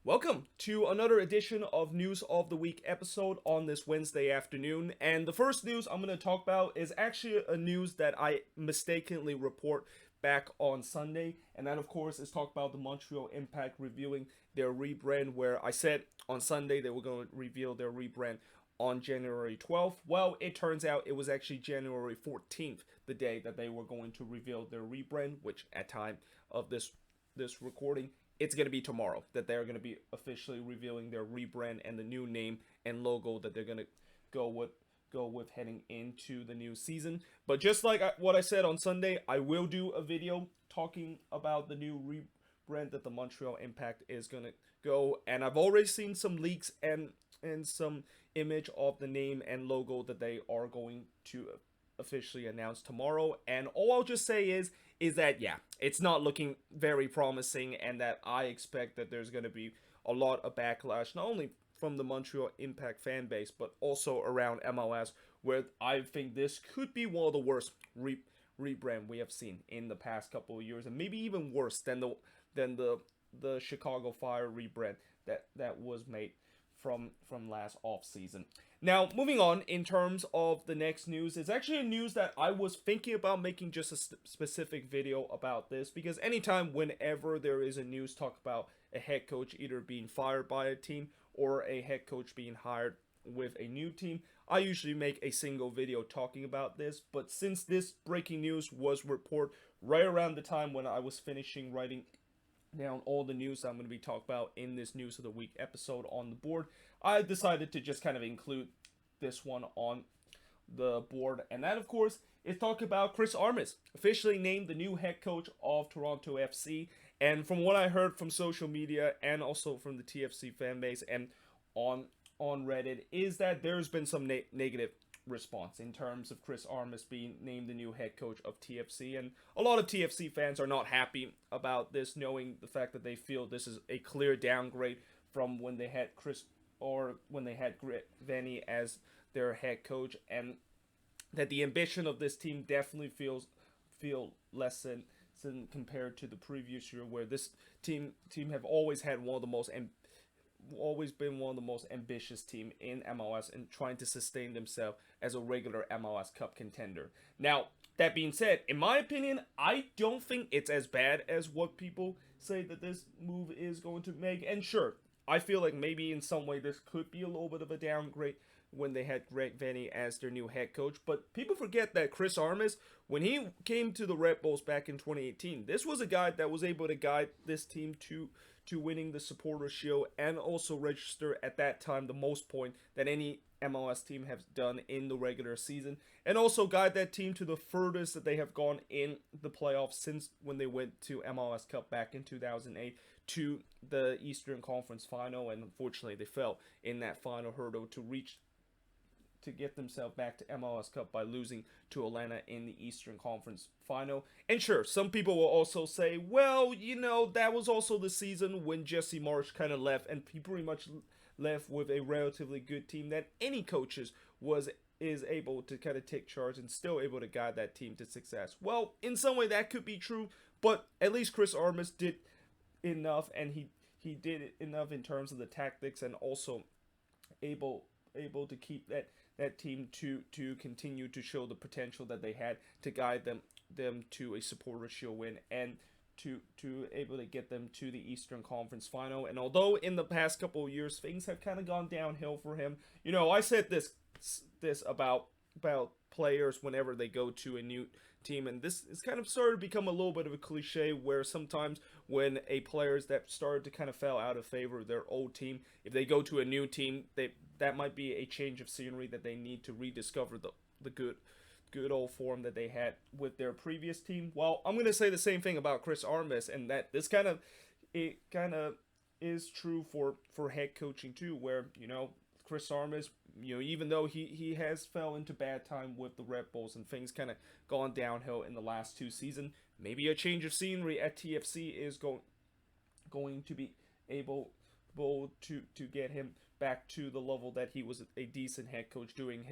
Welcome to another edition of News of the Week episode on this Wednesday afternoon. And the first news I'm going to talk about is actually a news that I mistakenly report back on Sunday. And that, of course, is talk about the Montreal Impact reviewing their rebrand, where I said on Sunday they were going to reveal their rebrand on January 12th. Well, it turns out it was actually January 14th, the day that they were going to reveal their rebrand, which at time of this recording, it's going to be tomorrow that they're going to be officially revealing their rebrand and the new name and logo that they're going to go with heading into the new season. But just like what I said on Sunday, I will do a video talking about the new rebrand that the Montreal Impact is going to go. And I've already seen some leaks and some image of the name and logo that they are going to officially announce tomorrow. And all I'll just say is that, yeah, it's not looking very promising, and that I expect that there's going to be a lot of backlash, not only from the Montreal Impact fan base, but also around MLS, where I think this could be one of the worst rebrand we have seen in the past couple of years, and maybe even worse than the Chicago Fire rebrand that was made from last off season. Now, moving on, in terms of the next news, it's actually a news that I was thinking about making just a specific video about this, because whenever there is a news talk about a head coach either being fired by a team or a head coach being hired with a new team, I usually make a single video talking about this. But since this breaking news was reported right around the time when I was finishing writing down all the news I'm going to be talking about in this News of the Week episode on the board, I decided to just kind of include this one on the board. And that, of course, is talking about Chris Armas, officially named the new head coach of Toronto FC. And from what I heard from social media and also from the TFC fan base and on Reddit, is that there's been some negative response in terms of Chris Armas being named the new head coach of TFC, and a lot of TFC fans are not happy about this, knowing the fact that they feel this is a clear downgrade from when they had Vanny as their head coach, and that the ambition of this team definitely feel less than compared to the previous year, where this team have always been one of the most ambitious team in MLS and trying to sustain themselves as a regular MLS Cup contender. Now, that being said, in my opinion, I don't think it's as bad as what people say that this move is going to make. And sure, I feel like maybe in some way this could be a little bit of a downgrade when they had Greg Vanney as their new head coach. But people forget that Chris Armas, when he came to the Red Bulls back in 2018, this was a guy that was able to guide this team to winning the Supporters Shield and also register at that time the most point that any MLS team has done in the regular season, and also guide that team to the furthest that they have gone in the playoffs since when they went to MLS Cup back in 2008 to the Eastern Conference Final, and unfortunately they fell in that final hurdle to get themselves back to MLS Cup by losing to Atlanta in the Eastern Conference Final. And sure, some people will also say, well, that was also the season when Jesse Marsch kind of left, and he pretty much left with a relatively good team that any coaches is able to kind of take charge and still able to guide that team to success. Well, in some way that could be true, but at least Chris Armas did enough, and he did enough in terms of the tactics, and also able to keep that team to continue to show the potential that they had to guide them to a Supporters Shield win and to able to get them to the Eastern Conference Final. And although in the past couple of years things have kind of gone downhill for him, I said this about players whenever they go to a new team, and this is kind of started to become a little bit of a cliche, where sometimes when a players that started to kind of fell out of favor of their old team, if they go to a new team, that might be a change of scenery, that they need to rediscover the good old form that they had with their previous team. Well, I'm going to say the same thing about Chris Armas, and that this kind of is true for head coaching too, where Chris Armas, even though he has fell into bad time with the Red Bulls and things kind of gone downhill in the last two seasons, maybe a change of scenery at TFC is going to be able to get him back to the level that he was a decent head coach doing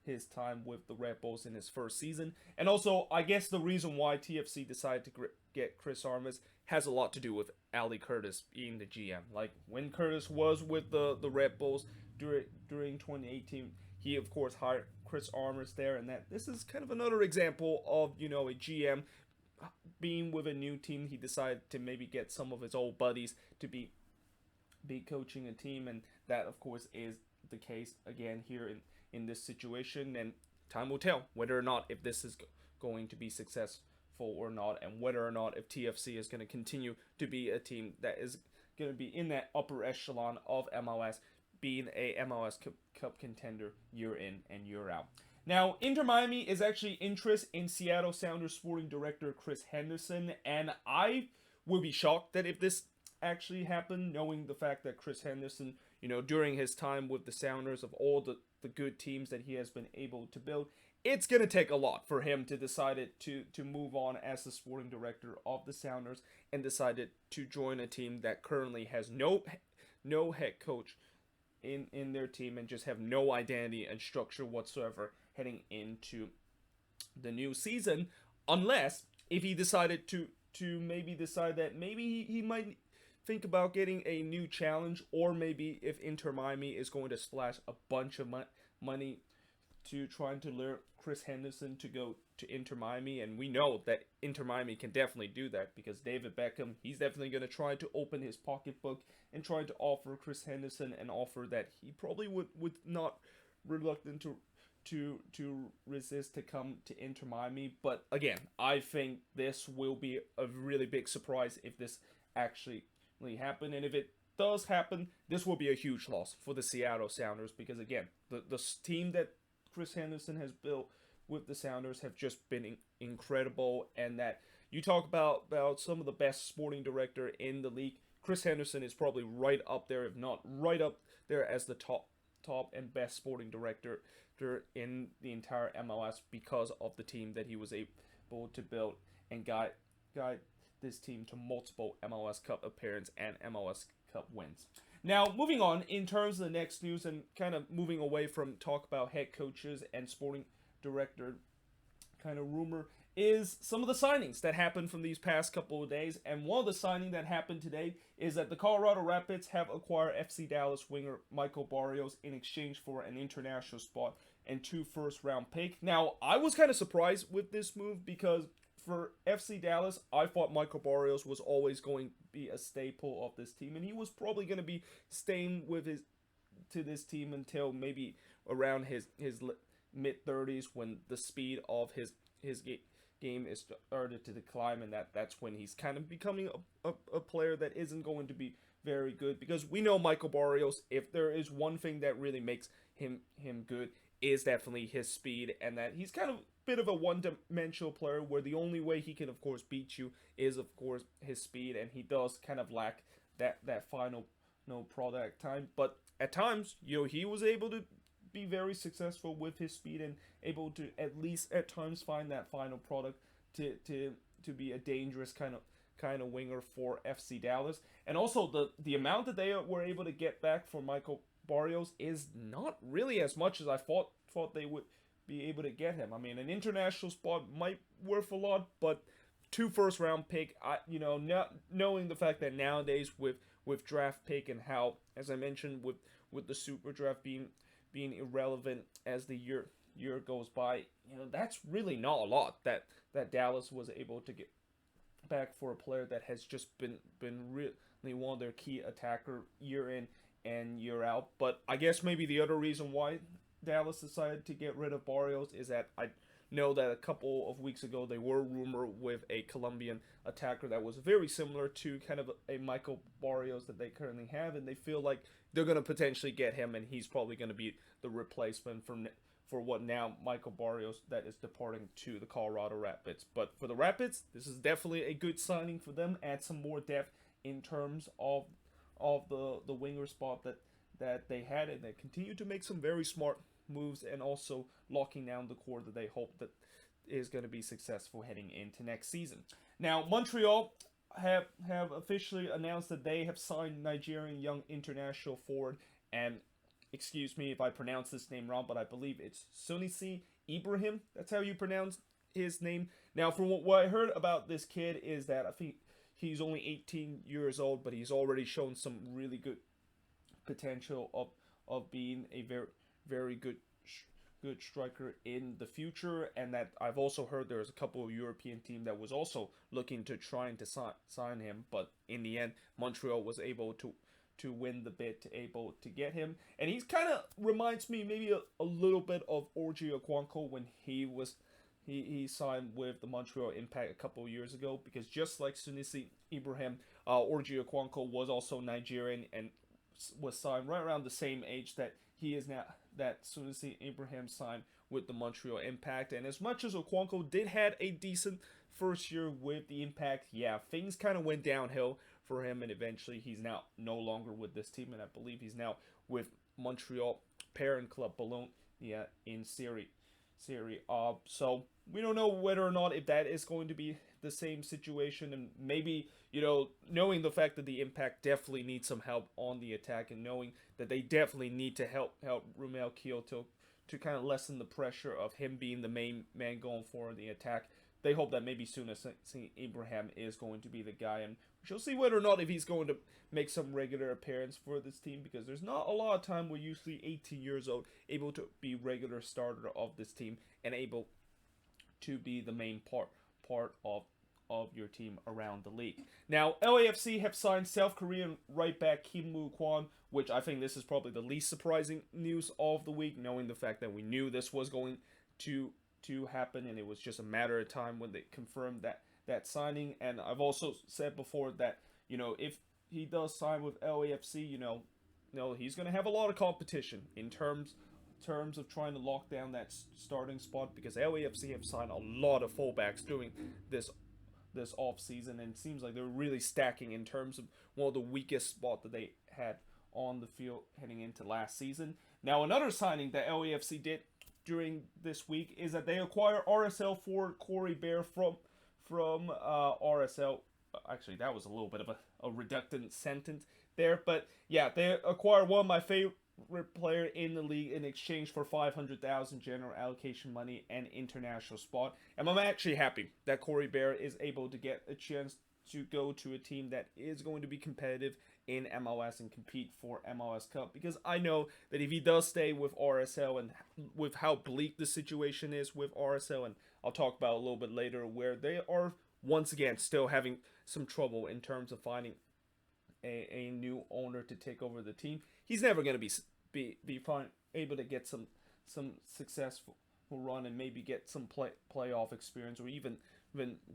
his time with the Red Bulls in his first season. And also, I guess the reason why TFC decided to get Chris Armas has a lot to do with Ali Curtis being the GM. Like, when Curtis was with the Red Bulls during 2018, he of course hired Chris Armas there, and that this is kind of another example of, you know, a GM being with a new team. He decided to maybe get some of his old buddies to be coaching a team, and that of course is the case again here in this situation. And time will tell whether or not if this is going to be successful or not, and whether or not if TFC is going to continue to be a team that is going to be in that upper echelon of MLS, being a MLS Cup contender year in and year out. Now, Inter Miami is actually interest in Seattle Sounders sporting director Chris Henderson, and I would be shocked that if this actually happened, knowing the fact that Chris Henderson, you know, during his time with the Sounders, of all the good teams that he has been able to build, it's going to take a lot for him to decide to move on as the sporting director of the Sounders and decided to join a team that currently has no head coach in their team and just have no identity and structure whatsoever heading into the new season, unless if he decided to maybe decide that maybe he might think about getting a new challenge, or maybe if Inter Miami is going to splash a bunch of money to trying to lure Chris Henderson to go to Inter Miami. And we know that Inter Miami can definitely do that, because David Beckham, he's definitely going to try to open his pocketbook and try to offer Chris Henderson an offer that he probably would not reluctant to resist to come to Inter Miami. But again, I think this will be a really big surprise if this actually happen. And if it does happen, this will be a huge loss for the Seattle Sounders, because again, the team that Chris Henderson has built with the Sounders have just been incredible. And that you talk about some of the best sporting director in the league, Chris Henderson is probably right up there, if not right up there, as the top and best sporting director in the entire MLS, because of the team that he was able to build and guide this team to multiple MLS Cup appearances and MLS Cup wins. Now, moving on in terms of the next news, and kind of moving away from talk about head coaches and sporting director kind of rumor, is some of the signings that happened from these past couple of days. And one of the signings that happened today is that the Colorado Rapids have acquired FC Dallas winger Michael Barrios in exchange for an international spot and 2 first-round picks. Now, I was kind of surprised with this move, because for FC Dallas, I thought Michael Barrios was always going to be a staple of this team, and he was probably going to be staying with this team until maybe around his mid-30s, when the speed of his game is started to decline, and that's when he's kind of becoming a player that isn't going to be very good. Because we know Michael Barrios, if there is one thing that really makes him good, is definitely his speed, and that he's kind of bit of a one-dimensional player, where the only way he can of course beat you is of course his speed, and he does kind of lack that final product time. But at times, you know, he was able to be very successful with his speed, and able to at least at times find that final product to be a dangerous kind of winger for FC Dallas. And also the amount that they were able to get back for Michael Barrios is not really as much as I thought they would be able to get him. I mean, an international spot might worth a lot, but 2 first-round pick, knowing the fact that nowadays with draft pick, and how, as I mentioned, with the super draft being irrelevant as the year goes by, you know, that's really not a lot that Dallas was able to get back for a player that has just been really one of their key attacker year in and year out. But I guess maybe the other reason why Dallas decided to get rid of Barrios is that I know that a couple of weeks ago they were rumored with a Colombian attacker that was very similar to kind of a Michael Barrios that they currently have, and they feel like they're going to potentially get him, and he's probably going to be the replacement for what now Michael Barrios that is departing to the Colorado Rapids. But for the Rapids, this is definitely a good signing for them. Add some more depth in terms of the winger spot that they had, and they continue to make some very smart moves, and also locking down the core that they hope that is going to be successful heading into next season. Now, Montreal have officially announced that they have signed Nigerian young international forward and excuse me if I pronounce this name wrong, but I believe it's Sunisi Ibrahim. That's how you pronounce his name. Now, from what I heard about this kid is that I think he's only 18 years old, but he's already shown some really good potential of being a very good striker in the future. And that I've also heard there's a couple of European team that was also looking to trying to sign him, but in the end Montreal was able to win the bid, to able to get him. And he's kind of reminds me maybe a little bit of Orji Okwanko when he signed with the Montreal Impact a couple of years ago, because just like Sunisi Ibrahim, Orji Okwanko was also Nigerian and was signed right around the same age that he is now, that Sunisi Ibrahim signed with the Montreal Impact. And as much as Okwanko did had a decent first year with the Impact, yeah, things kind of went downhill for him, and eventually he's now no longer with this team, and I believe he's now with Montreal parent club Bologna, yeah, in Serie. So we don't know whether or not if that is going to be the same situation, and maybe, knowing the fact that the Impact definitely needs some help on the attack, and knowing that they definitely need to help Rumel Kyoto to kind of lessen the pressure of him being the main man going for the attack. They hope that maybe soon Abraham is going to be the guy, and we shall see whether or not if he's going to make some regular appearance for this team, because there's not a lot of time we're usually 18 years old able to be regular starter of this team and able to be the main part of your team around the league. Now, LAFC have signed South Korean right back Kim Woo Kwon, which I think this is probably the least surprising news of the week, knowing the fact that we knew this was going to happen, and it was just a matter of time when they confirmed that signing. And I've also said before that, if he does sign with LAFC, he's going to have a lot of competition in terms of trying to lock down that starting spot, because LAFC have signed a lot of fullbacks during this off season, and it seems like they're really stacking in terms of one of the weakest spot that they had on the field heading into last season. Now, another signing that LAFC did during this week is that they acquire RSL for Corey Bear from RSL. Actually, that was a little bit of a reductant sentence there, but yeah, they acquire one of my favorite player in the league in exchange for 500,000 general allocation money and international spot. And I'm actually happy that Corey Bear is able to get a chance to go to a team that is going to be competitive in MLS and compete for MLS Cup, because I know that if he does stay with RSL, and with how bleak the situation is with RSL, and I'll talk about a little bit later, where they are once again still having some trouble in terms of finding a new owner to take over the team, he's never going to be able to get some successful run and maybe get some playoff experience, or even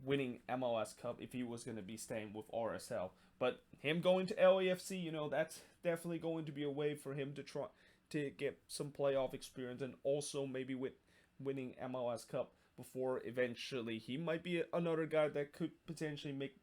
winning MLS Cup if he was going to be staying with RSL. But him going to LAFC, that's definitely going to be a way for him to try to get some playoff experience, and also maybe with winning MLS Cup before eventually he might be another guy that could potentially make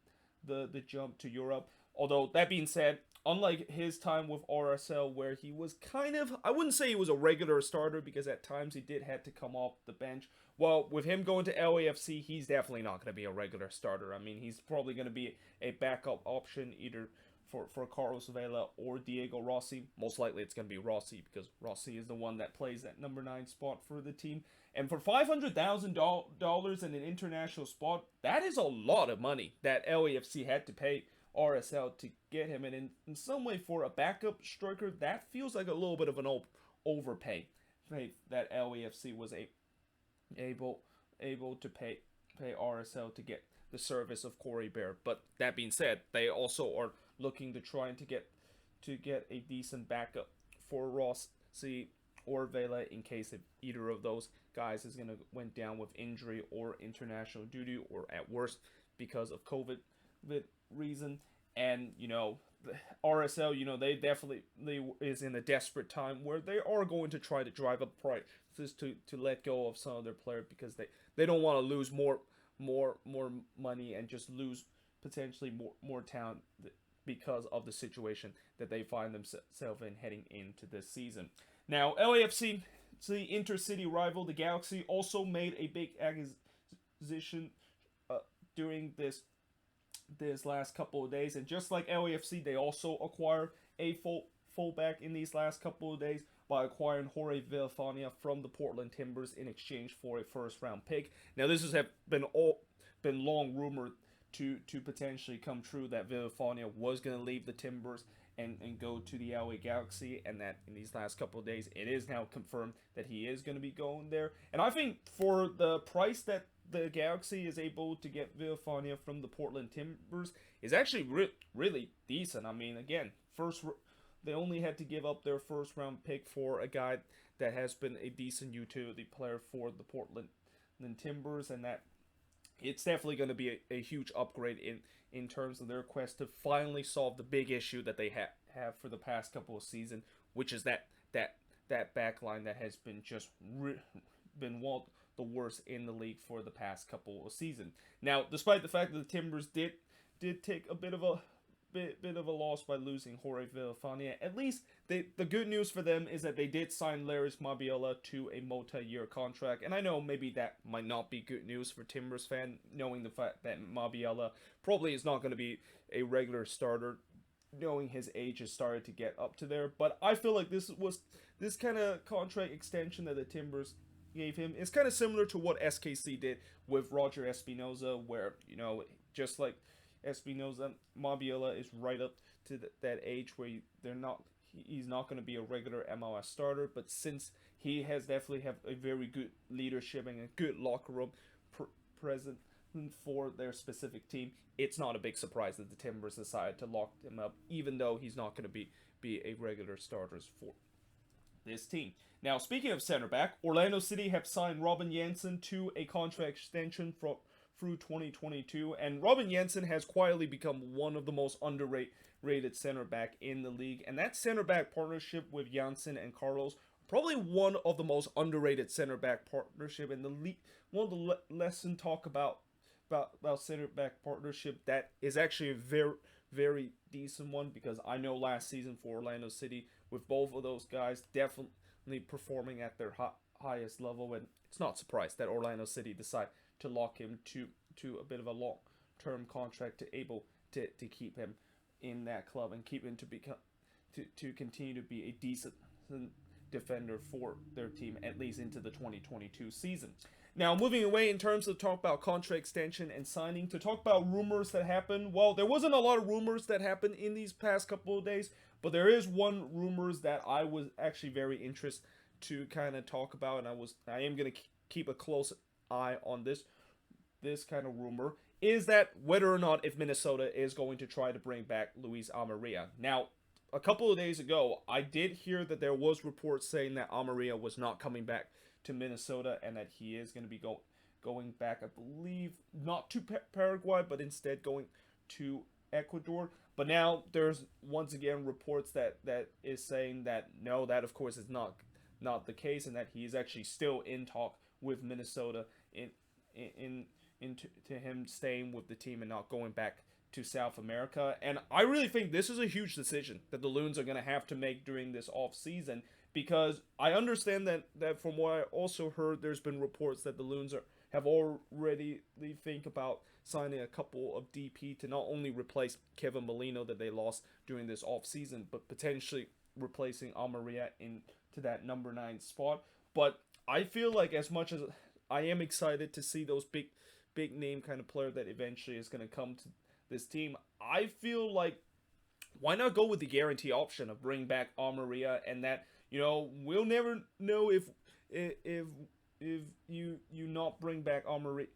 the jump to Europe. Although, that being said, unlike his time with RSL, where he was kind of, I wouldn't say he was a regular starter, because at times he did have to come off the bench. Well, with him going to LAFC, he's definitely not going to be a regular starter. I mean, he's probably going to be a backup option either for Carlos Vela or Diego Rossi. Most likely it's going to be Rossi, because Rossi is the one that plays that number 9 spot for the team. And for $500,000 in an international spot, that is a lot of money that LAFC had to pay RSL to get him. And in some way, for a backup striker, that feels like a little bit of an overpay that LAFC was able to pay RSL to get the service of Corey Bear. But that being said, they also are looking to try to get a decent backup for Rossi or Vela in case if either of those guys is gonna went down with injury or international duty, or at worst because of COVID reason. And RSL, they definitely is in a desperate time where they are going to try to drive up prices to let go of some of their players, because they don't want to lose more money and just lose potentially more talent because of the situation that they find themselves in heading into this season. Now, LAFC, the intercity rival, the Galaxy, also made a big acquisition during this last couple of days, and just like LAFC, they also acquired a fullback in these last couple of days. by acquiring Jorge Villafania from the Portland Timbers in exchange for a first-round pick. Now, this has been long rumored to potentially come true that Villafania was going to leave the Timbers and go to the LA Galaxy, and that in these last couple of days it is now confirmed that he is going to be going there. And I think for the price that the Galaxy is able to get Villafania from the Portland Timbers is actually really decent. I mean, again, they only had to give up their first round pick for a guy that has been a decent utility player for the Portland Timbers, and that it's definitely going to be a huge upgrade in terms of their quest to finally solve the big issue that they have for the past couple of seasons, which is that back line that has been just been one of the worst in the league for the past couple of seasons. Now, despite the fact that the Timbers did take a bit of a loss by losing Jorge Villafania, at least the good news for them is that they did sign Larry Mabiala to a multi-year contract. And I know maybe that might not be good news for Timbers fan, knowing the fact that Mabiala probably is not going to be a regular starter, knowing his age has started to get up to there. But I feel like this kind of contract extension that the Timbers gave him is kind of similar to what SKC did with Roger Espinoza, where, just like Espinoza, Mabiala is right up to that age where he's not going to be a regular MLS starter, but since he has definitely have a very good leadership and a good locker room present for their specific team, it's not a big surprise that the Timbers decided to lock him up, even though he's not going to be a regular starter for this team. Now, speaking of center back, Orlando City have signed Robin Jansen to a contract extension through 2022, and Robin Jansen has quietly become one of the most underrated center back in the league, and that center back partnership with Jansen and Carlos, probably one of the most underrated center back partnership in the league. One of the lesson talk about center back partnership that is actually a very, very decent one, because I know last season for Orlando City, with both of those guys definitely performing at their highest level, and it's not surprised that Orlando City decided to lock him to a bit of a long-term contract to able to keep him in that club and keep him to continue to be a decent defender for their team, at least into the 2022 season. Now, moving away in terms of talk about contract extension and signing, to talk about rumors that happened. Well, there wasn't a lot of rumors that happened in these past couple of days, but there is one rumors that I was actually very interested to kind of talk about, and I am going to keep a close eye on this kind of rumor, is that whether or not if Minnesota is going to try to bring back Luis Amarilla. Now, a couple of days ago, I did hear that there was reports saying that Amarilla was not coming back to Minnesota and that he is going to be going back, I believe, not to Paraguay, but instead going to Ecuador. But now there's once again reports that is saying that no, that of course is not the case, and that he is actually still in talk with Minnesota into him staying with the team and not going back to South America. And I really think this is a huge decision that the Loons are going to have to make during this off season, because I understand that from what I also heard, there's been reports that the Loons have already think about signing a couple of DP to not only replace Kevin Molino that they lost during this off season, but potentially replacing Amarilla into that number 9 spot. But I feel like, as much as I am excited to see those big name kind of player that eventually is going to come to this team, I feel like why not go with the guarantee option of bring back Amarilla, and that, we'll never know if you not bring back Amarilla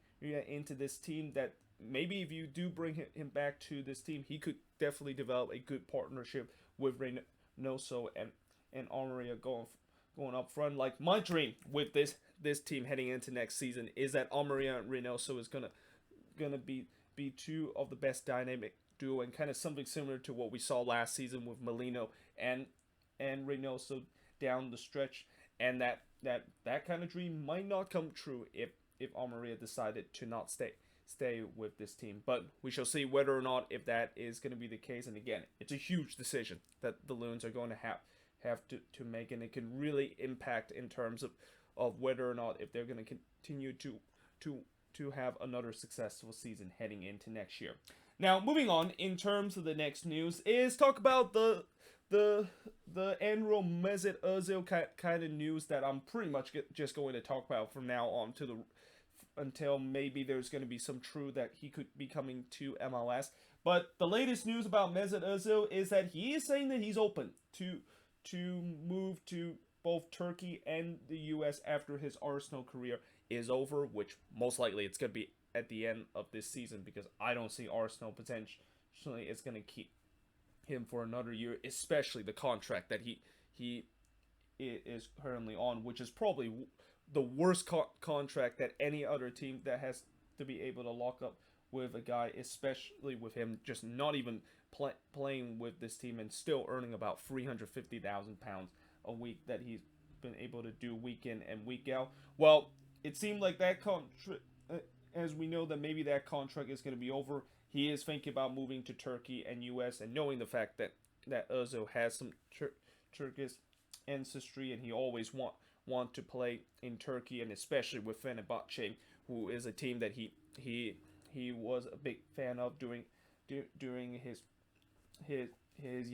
into this team, that maybe if you do bring him back to this team, he could definitely develop a good partnership with Reynoso and Amarilla going up front. Like, my dream with this team heading into next season is that Amarilla and Reynoso is gonna be two of the best dynamic duo, and kind of something similar to what we saw last season with Molino and Reynoso down the stretch. And that kind of dream might not come true if Amarilla decided to not stay with this team. But we shall see whether or not if that is going to be the case. And again, it's a huge decision that the Loons are going to have to make, and it can really impact in terms of whether or not if they're going to continue to have another successful season heading into next year. Now, moving on, in terms of the next news, is talk about the the annual Mesut Ozil kind of news that I'm pretty much just going to talk about from now on to the until maybe there's going to be some truth that he could be coming to MLS. But the latest news about Mesut Ozil is that he is saying that he's open to move to both Turkey and the US after his Arsenal career is over, which most likely it's going to be at the end of this season, because I don't see Arsenal potentially is going to keep him for another year, especially the contract that he is currently on, which is probably the worst contract that any other team that has to be able to lock up with a guy, especially with him just not even playing with this team and still earning about £350,000 a week that he's been able to do week in and week out. Well, it seemed like that contract, as we know that maybe that contract is going to be over. He is thinking about moving to Turkey and US, and knowing the fact that Ozil has some Turkish ancestry and he always want to play in Turkey, and especially with Fenerbahce, who is a team that he was a big fan of during his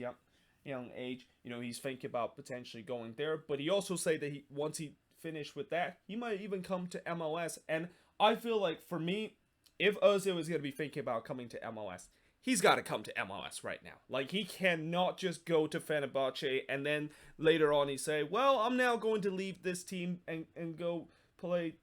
young age. You know, he's thinking about potentially going there, but he also said that once he finished with that, he might even come to MLS. And I feel like, for me, if Ozil is going to be thinking about coming to MLS, he's got to come to MLS right now. Like, he cannot just go to Fenerbahce and then later on he say, well, I'm now going to leave this team and go play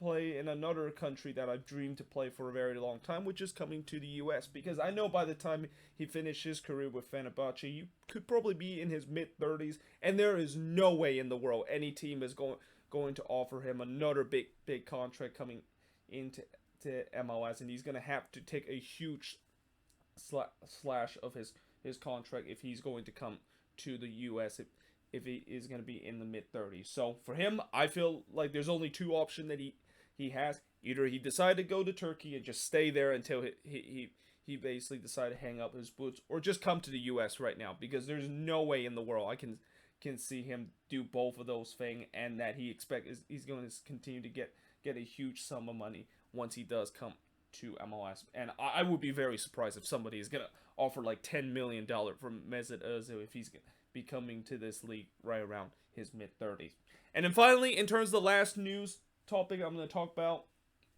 in another country that I've dreamed to play for a very long time, which is coming to the US. Because I know by the time he finished his career with Fenerbahce, you could probably be in his mid-30s, and there is no way in the world any team is going to offer him another big contract coming into MLS, and he's going to have to take a huge slash of his contract if he's going to come to the US, if he is going to be in the mid-30s. So for him, I feel like there's only two options that he has. Either he decided to go to Turkey and just stay there until he basically decided to hang up his boots, or just come to the US right now, because there's no way in the world I can see him do both of those things, and that he's going to continue to get a huge sum of money once he does come to MLS. And I would be very surprised if somebody is going to offer like $10 million for Mesut Ozil if he's going to be coming to this league right around his mid-30s. And then finally, in terms of the last news topic I'm going to talk about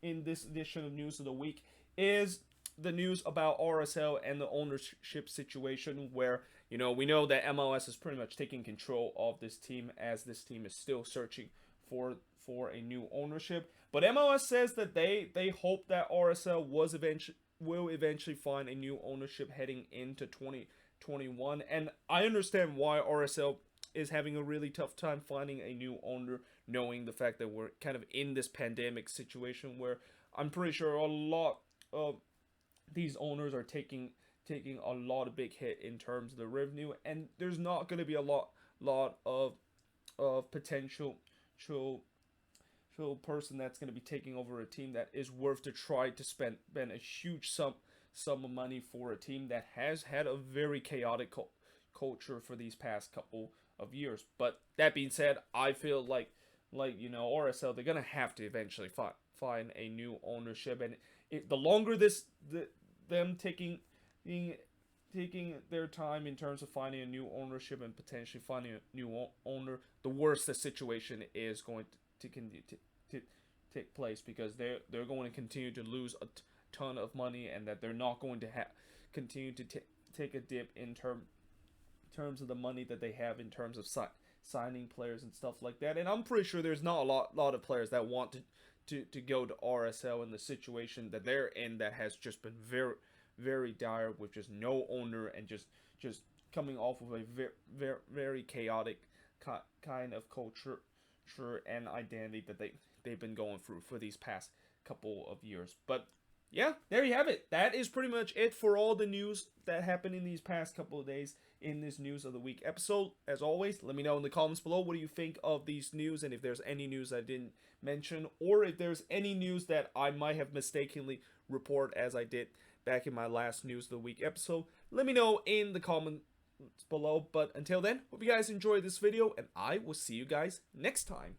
in this edition of News of the Week, is the news about RSL and the ownership situation, where, you know, we know that MLS is pretty much taking control of this team, as this team is still searching for a new ownership. But MLS says that they hope that RSL will eventually find a new ownership heading into 2021. And I understand why RSL is having a really tough time finding a new owner, knowing the fact that we're kind of in this pandemic situation where I'm pretty sure a lot of these owners are taking a lot of big hit in terms of the revenue, and there's not going to be a lot of potential person that's going to be taking over a team that is worth to try to spend a huge sum of money for a team that has had a very chaotic culture for these past couple of years. But that being said, I feel like you know, RSL, they're gonna have to eventually find a new ownership, and the longer them taking their time in terms of finding a new ownership and potentially finding a new owner, the worse the situation is going to continue to take place, because they're going to continue to lose a ton of money, and that they're not going to continue to take a dip in terms of the money that they have in terms of signing players and stuff like that. And I'm pretty sure there's not a lot of players that want to go to RSL in the situation that they're in, that has just been very, very dire, with just no owner and just coming off of a very, very chaotic kind of culture and identity that they've been going through for these past couple of years. But yeah, there you have it. That is pretty much it for all the news that happened in these past couple of days in this News of the Week episode. As always, let me know in the comments below what do you think of these news, and if there's any news I didn't mention, or if there's any news that I might have mistakenly reported as I did back in my last News of the Week episode. Let me know in the comments below. But until then, hope you guys enjoyed this video, and I will see you guys next time.